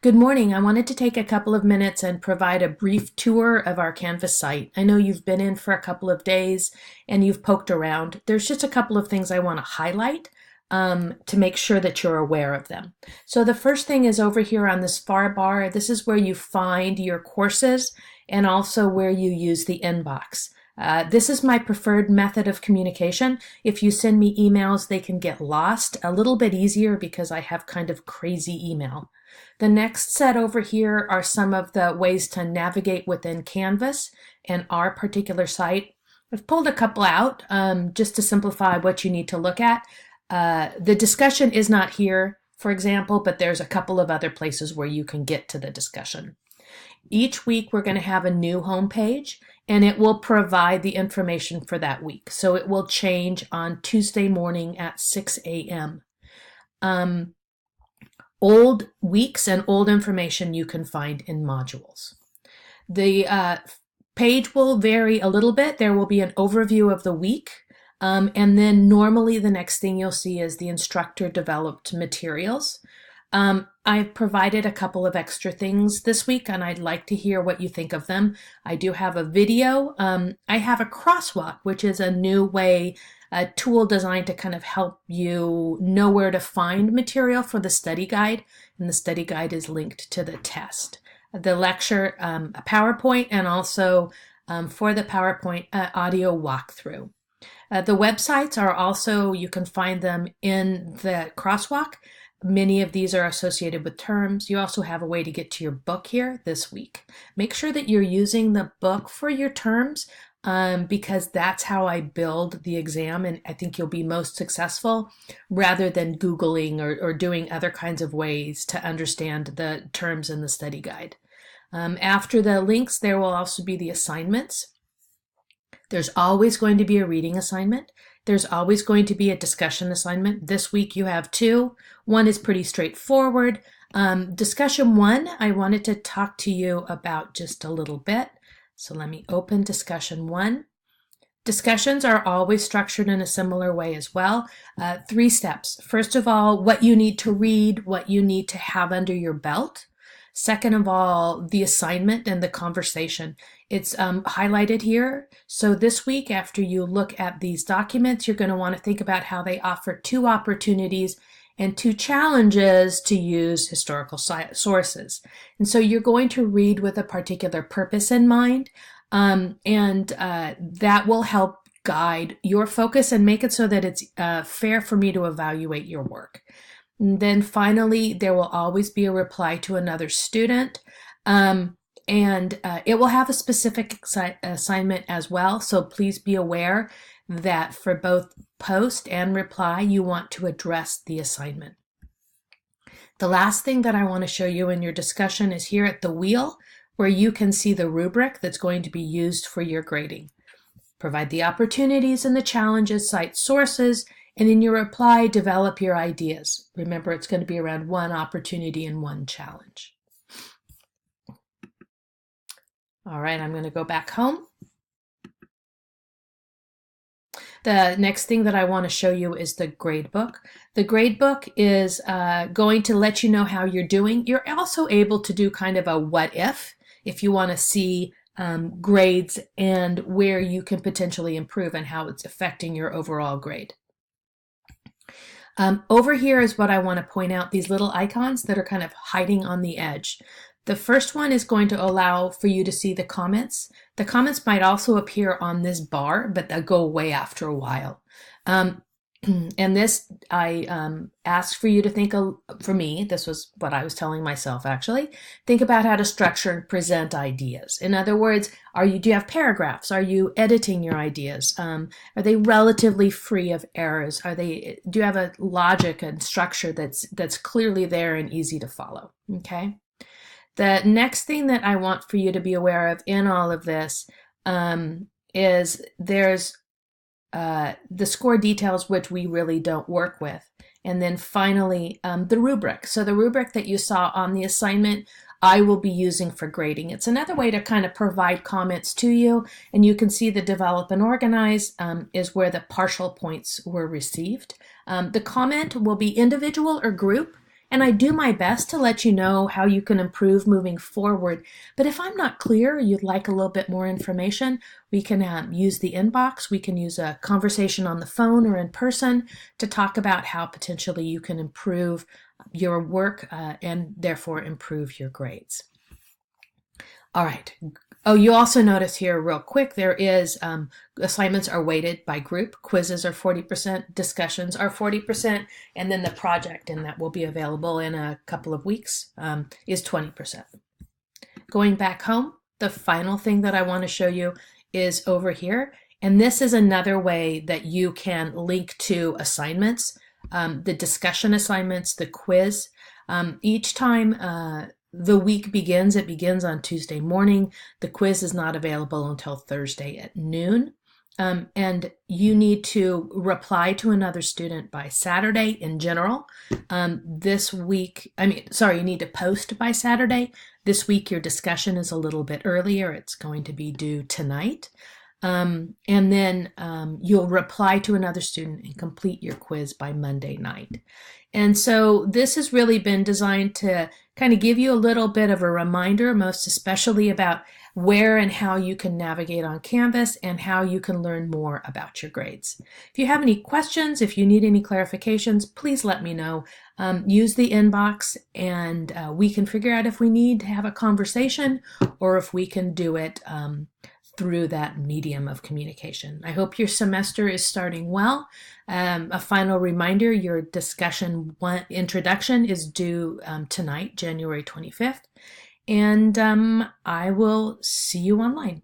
Good morning. I wanted to take a couple of minutes and provide a brief tour of our Canvas site. I know you've been in for a couple of days and you've poked around. There's just a couple of things I want to highlight to make sure that you're aware of them. So the first thing is over here on this far bar. This is where you find your courses and also where you use the inbox. This is my preferred method of communication. If you send me emails, they can get lost a little bit easier because I have kind of crazy email. The next set over here are some of the ways to navigate within Canvas and our particular site. I've pulled a couple out just to simplify what you need to look at. The discussion is not here, for example, but there's a couple of other places where you can get to the discussion. Each week we're going to have a new homepage and it will provide the information for that week. So it will change on Tuesday morning at 6 a.m. Old weeks and old information you can find in modules. The page will vary a little bit. There will be an overview of the week. And then normally the next thing you'll see is the instructor developed materials. I've provided a couple of extra things this week and I'd like to hear what you think of them. I do have a video. I have a crosswalk, which is a new way, a tool designed to kind of help you know where to find material for the study guide. And the study guide is linked to the test. The lecture, a PowerPoint, and also for the PowerPoint audio walkthrough. The websites are also, you can find them in the crosswalk. Many of these are associated with terms. You also have a way to get to your book here this week. Make sure that you're using the book for your terms because that's how I build the exam, and I think you'll be most successful rather than Googling or doing other kinds of ways to understand the terms in the study guide. After the links, there will also be the assignments. There's always going to be a reading assignment. There's always going to be a discussion assignment. This week you have two. One is pretty straightforward. Discussion one, I wanted to talk to you about just a little bit. So let me open discussion one. Discussions are always structured in a similar way as well. 3 steps. First of all, what you need to read, what you need to have under your belt. Second of all, the assignment and the conversation. It's highlighted here. So this week, after you look at these documents, you're going to want to think about how they offer 2 opportunities and 2 challenges to use historical sources. And so you're going to read with a particular purpose in mind, that will help guide your focus and make it so that it's fair for me to evaluate your work. And then finally, there will always be a reply to another student. It will have a specific assignment as well. So please be aware that for both post and reply, you want to address the assignment. The last thing that I want to show you in your discussion is here at the wheel, where you can see the rubric that's going to be used for your grading. Provide the opportunities and the challenges, cite sources, and in your reply, develop your ideas. Remember, it's going to be around 1 opportunity and 1 challenge. All right, I'm going to go back home. The next thing that I want to show you is the gradebook. The gradebook is going to let you know how you're doing. You're also able to do kind of a what if you want to see grades and where you can potentially improve and how it's affecting your overall grade. Over here is what I want to point out, these little icons that are kind of hiding on the edge. The first one is going to allow for you to see the comments. The comments might also appear on this bar, but they'll go away after a while. And this, I asked for you to think, for me, this was what I was telling myself actually, think about how to structure and present ideas. In other words, do you have paragraphs? Are you editing your ideas? Are they relatively free of errors? Do you have a logic and structure that's clearly there and easy to follow? Okay. The next thing that I want for you to be aware of in all of this is there's the score details, which we really don't work with. And then finally, the rubric. So the rubric that you saw on the assignment, I will be using for grading. It's another way to kind of provide comments to you. And you can see the develop and organize is where the partial points were received. The comment will be individual or group. and I do my best to let you know how you can improve moving forward. But if I'm not clear, or you'd like a little bit more information, we can use the inbox. We can use a conversation on the phone or in person to talk about how potentially you can improve your work and therefore improve your grades. All right. Oh, you also notice here real quick, there is assignments are weighted by group. Quizzes are 40%, discussions are 40%, and then the project, and that will be available in a couple of weeks, is 20%. Going back home, the final thing that I want to show you is over here, and this is another way that you can link to assignments, the discussion assignments, the quiz. Each time the week begins, it begins on Tuesday morning. The quiz is not available until Thursday at noon. And you need to reply to another student by Saturday in general. This week, you need to post by Saturday. This week, your discussion is a little bit earlier. It's going to be due tonight. And then you'll reply to another student and complete your quiz by Monday night. And so this has really been designed to kind of give you a little bit of a reminder, most especially about where and how you can navigate on Canvas and how you can learn more about your grades. If you have any questions, if you need any clarifications, please let me know. Use the inbox and we can figure out if we need to have a conversation or if we can do it through that medium of communication. I hope your semester is starting well. A final reminder, your discussion introduction is due tonight, January 25th, and I will see you online.